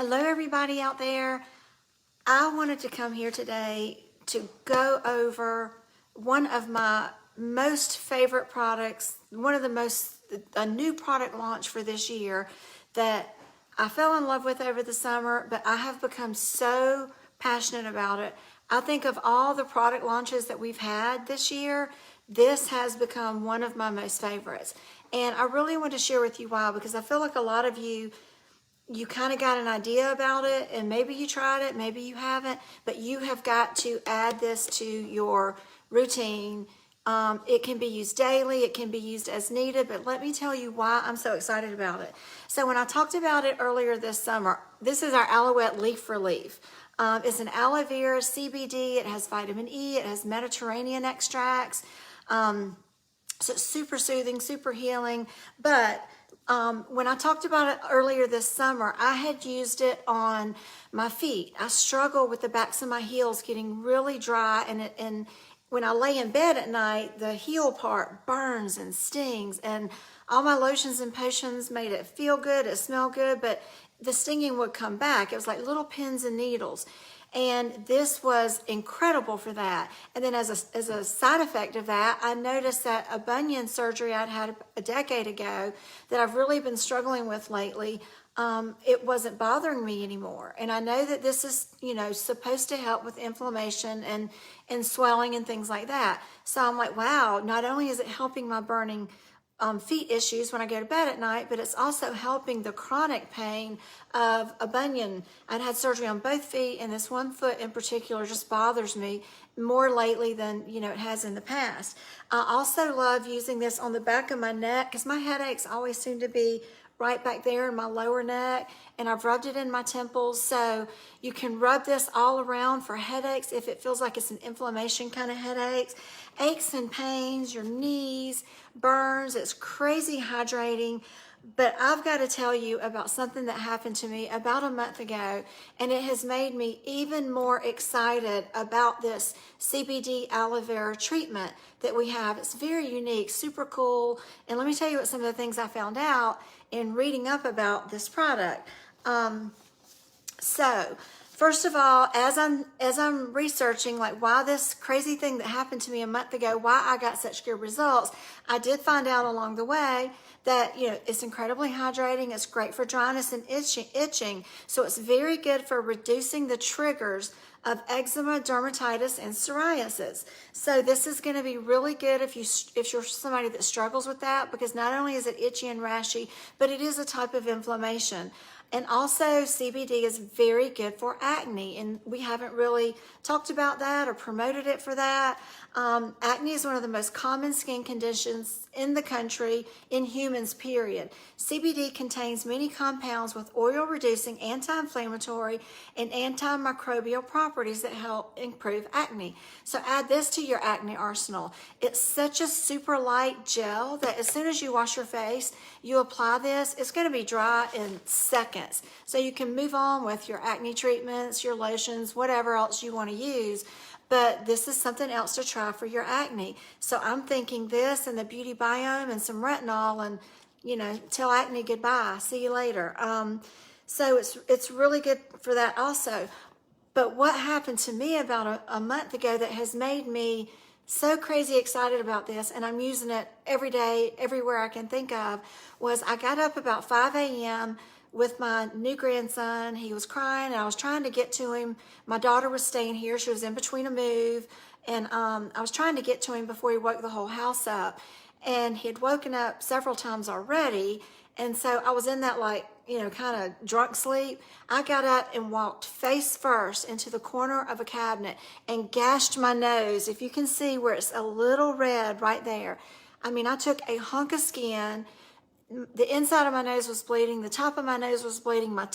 Hello, everybody out there. I wanted to come here today to go over one of my most favorite products, a new product launch for this year that I fell in love with over the summer, but I have become so passionate about it. I think of all the product launches that we've had this year, this has become one of my most favorites. And I really want to share with you why, because I feel like a lot of you kind of got an idea about it, and maybe you tried it, maybe you haven't, but you have got to add this to your routine. It can be used daily, it can be used as needed, but let me tell you why I'm so excited about it. So when I talked about it earlier this summer, this is our Aloette Leaf Relief. It's an aloe vera CBD, it has vitamin E, it has Mediterranean extracts, so it's super soothing, super healing, but when I talked about it earlier this summer, I had used it on my feet. I struggle with the backs of my heels getting really dry, and when I lay in bed at night, the heel part burns and stings, and all my lotions and potions made it feel good, it smelled good, but the stinging would come back. It was like little pins and needles. And this was incredible for that. And then as a side effect of that, I noticed that a bunion surgery I'd had a decade ago that I've really been struggling with lately, it wasn't bothering me anymore. And I know that this is, supposed to help with inflammation and swelling and things like that. So I'm like, wow, not only is it helping my burning feet issues when I go to bed at night, but it's also helping the chronic pain of a bunion. I'd had surgery on both feet, and this one foot in particular just bothers me more lately than it has in the past. I also love using this on the back of my neck because my headaches always seem to be right back there in my lower neck, and I've rubbed it in my temples. So you can rub this all around for headaches if it feels like it's an inflammation kind of headaches, aches and pains, your knees, burns. It's crazy hydrating. But I've got to tell you about something that happened to me about a month ago, and it has made me even more excited about this CBD aloe vera treatment that we have. It's very unique, super cool, and let me tell you what some of the things I found out in reading up about this product. So first of all, as I'm researching like why this crazy thing that happened to me a month ago, why I got such good results, I did find out along the way that it's incredibly hydrating. It's great for dryness and itching. So it's very good for reducing the triggers of eczema, dermatitis, and psoriasis. So this is going to be really good if you're somebody that struggles with that, because not only is it itchy and rashy, but it is a type of inflammation. And also CBD is very good for acne, and we haven't really talked about that or promoted it for that. Acne is one of the most common skin conditions in the country, in humans, period. CBD contains many compounds with oil-reducing, anti-inflammatory, and antimicrobial properties that help improve acne. So add this to your acne arsenal. It's such a super light gel that as soon as you wash your face, you apply this, it's going to be dry in seconds. So you can move on with your acne treatments, your lotions, whatever else you want to use. But this is something else to try for your acne. So I'm thinking this and the Beauty Biome and some retinol, and tell acne goodbye. See you later. So it's really good for that also. But what happened to me about a month ago that has made me so crazy excited about this, and I'm using it every day, everywhere I can think of, was I got up about 5 a.m. with my new grandson. He was crying, and I was trying to get to him. My daughter was staying here. She was in between a move, and I was trying to get to him before he woke the whole house up. And he had woken up several times already, and so I was in that kind of drunk sleep. I got up and walked face first into the corner of a cabinet and gashed my nose. If you can see where it's a little red right there. I mean, I took a hunk of skin. The inside of my nose was bleeding. The top of my nose was bleeding. My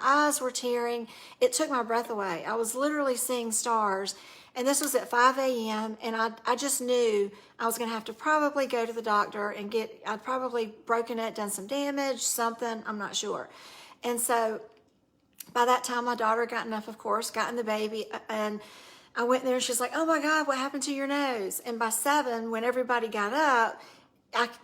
eyes were tearing. It took my breath away. I was literally seeing stars. And this was at 5 a.m. And I just knew I was going to have to probably go to the doctor and I'd probably broken it, done some damage, something, I'm not sure. And so by that time, my daughter gotten up, of course, gotten the baby, and I went there and she's like, oh my God, what happened to your nose? And by 7, when everybody got up,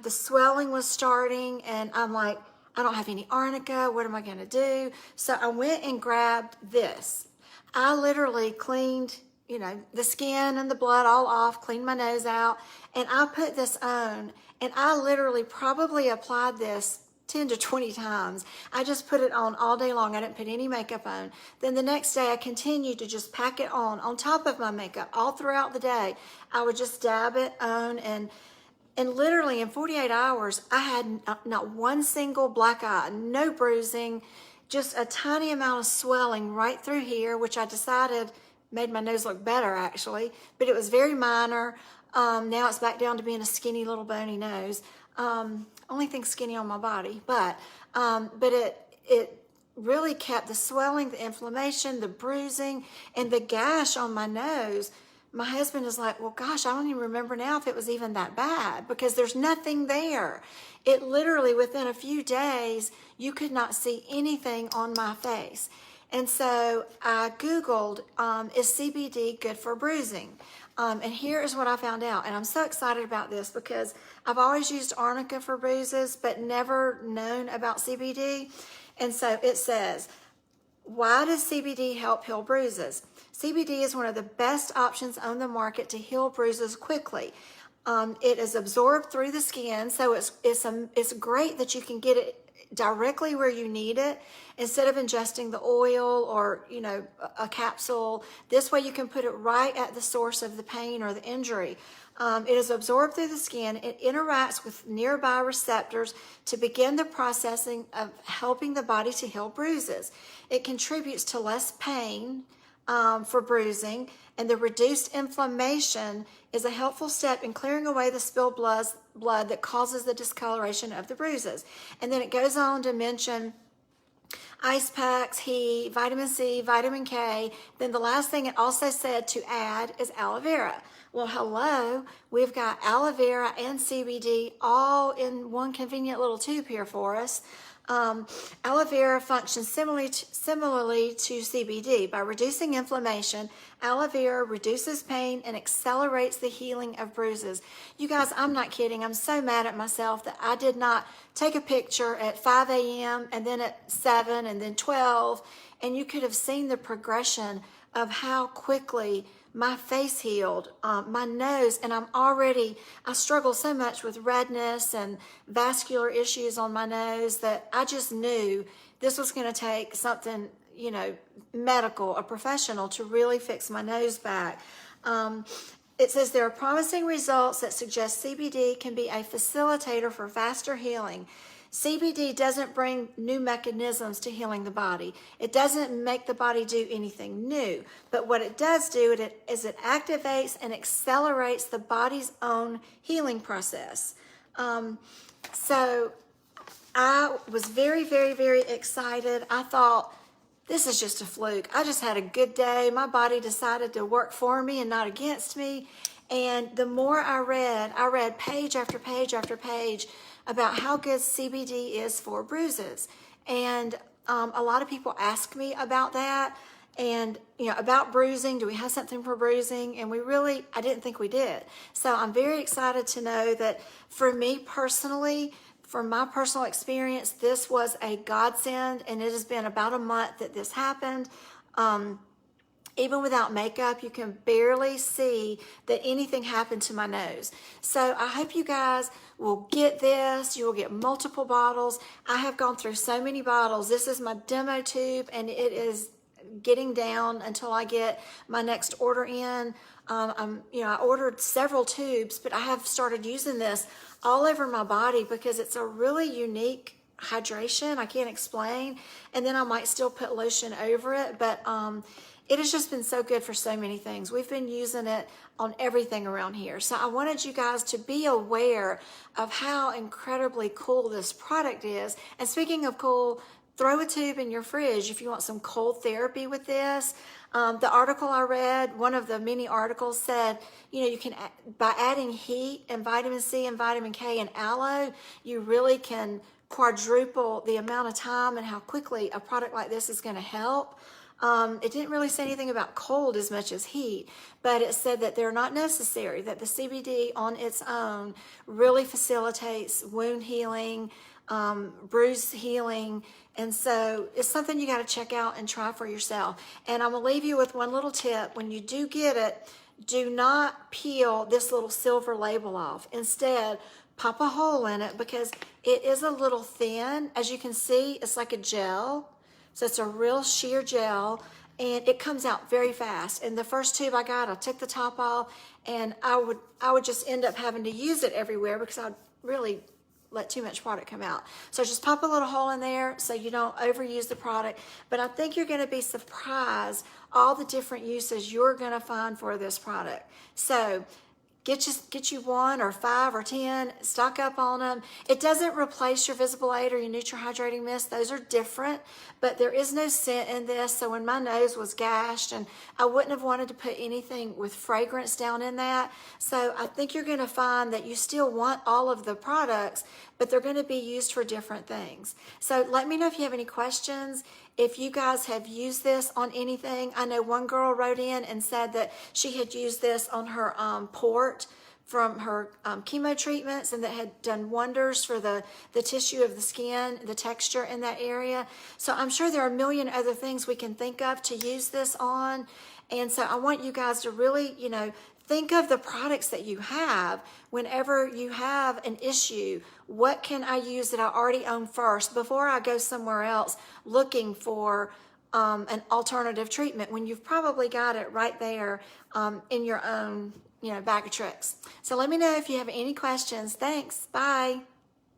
the swelling was starting, and I'm like, I don't have any arnica. What am I going to do? So I went and grabbed this. I literally cleaned, the skin and the blood all off, cleaned my nose out, and I put this on, and I literally probably applied this 10 to 20 times. I just put it on all day long. I didn't put any makeup on. Then the next day I continued to just pack it on top of my makeup all throughout the day. I would just dab it on, and literally in 48 hours, I had not one single black eye, no bruising, just a tiny amount of swelling right through here, which I decided made my nose look better actually, but it was very minor. Now it's back down to being a skinny little bony nose. Only thing skinny on my body, but it really kept the swelling, the inflammation, the bruising, and the gash on my nose. My husband is like, well, gosh, I don't even remember now if it was even that bad, because there's nothing there. It literally, within a few days, you could not see anything on my face. And so I Googled, is CBD good for bruising? And here is what I found out. And I'm so excited about this because I've always used arnica for bruises, but never known about CBD. And so it says, why does CBD help heal bruises? CBD is one of the best options on the market to heal bruises quickly. It is absorbed through the skin, so it's great that you can get it directly where you need it instead of ingesting the oil or a capsule. This way you can put it right at the source of the pain or the injury. It is absorbed through the skin. It interacts with nearby receptors to begin the processing of helping the body to heal bruises. It contributes to less pain for bruising, and the reduced inflammation is a helpful step in clearing away the spilled blood that causes the discoloration of the bruises. And then it goes on to mention ice packs, heat, vitamin C, vitamin K. Then the last thing it also said to add is aloe vera. Well, hello, we've got aloe vera and CBD all in one convenient little tube here for us. Aloe vera functions similarly to CBD. By reducing inflammation, aloe vera reduces pain and accelerates the healing of bruises. You guys, I'm not kidding. I'm so mad at myself that I did not take a picture at 5 a.m. and then at 7 and then 12, and you could have seen the progression of how quickly my face healed, my nose, and I struggle so much with redness and vascular issues on my nose that I just knew this was going to take something, medical, a professional to really fix my nose back. It says there are promising results that suggest CBD can be a facilitator for faster healing. CBD doesn't bring new mechanisms to healing the body. It doesn't make the body do anything new. But what it does do is it activates and accelerates the body's own healing process. So I was very, very, very excited. I thought, this is just a fluke. I just had a good day. My body decided to work for me and not against me. And the more I read page after page after page about how good CBD is for bruises. And a lot of people ask me about that and, about bruising. Do we have something for bruising? And I didn't think we did. So I'm very excited to know that for me personally, from my personal experience, this was a godsend, and it has been about a month that this happened. Even without makeup, you can barely see that anything happened to my nose. So I hope you guys will get this. You will get multiple bottles. I have gone through so many bottles. This is my demo tube, and it is getting down until I get my next order in. I ordered several tubes, but I have started using this all over my body because it's a really unique hydration I can't explain. And then I might still put lotion over it, but it has just been so good for so many things. We've been using it on everything around here. So I wanted you guys to be aware of how incredibly cool this product is. And speaking of cool, throw a tube in your fridge if you want some cold therapy with this. The article I read, one of the many articles said, you can, by adding heat and vitamin C and vitamin K and aloe, you really can quadruple the amount of time and how quickly a product like this is going to help. It didn't really say anything about cold as much as heat, but it said that they're not necessary, that the CBD on its own really facilitates wound healing, bruise healing. And so it's something you got to check out and try for yourself. And I'm going to leave you with one little tip. When you do get it, do not peel this little silver label off. Instead, pop a hole in it because it is a little thin. As you can see, it's like a gel. So it's a real sheer gel, and it comes out very fast. And the first tube I got, I took the top off, and I would just end up having to use it everywhere because I'd really let too much product come out. So just pop a little hole in there so you don't overuse the product. But I think you're going to be surprised all the different uses you're going to find for this product. So get you 1 or 5 or 10, stock up on them. It doesn't replace your Visible 8 or your Hydrating Mist. Those are different, but there is no scent in this. So when my nose was gashed, and I wouldn't have wanted to put anything with fragrance down in that. So I think you're going to find that you still want all of the products, but they're going to be used for different things. So let me know if you have any questions. If you guys have used this on anything. I know one girl wrote in and said that she had used this on her port from her chemo treatments, and that had done wonders for the tissue of the skin, the texture in that area. So I'm sure there are a million other things we can think of to use this on. And so I want you guys to really, think of the products that you have whenever you have an issue. What can I use that I already own first before I go somewhere else looking for an alternative treatment when you've probably got it right there in your own bag of tricks. So let me know if you have any questions. Thanks. Bye.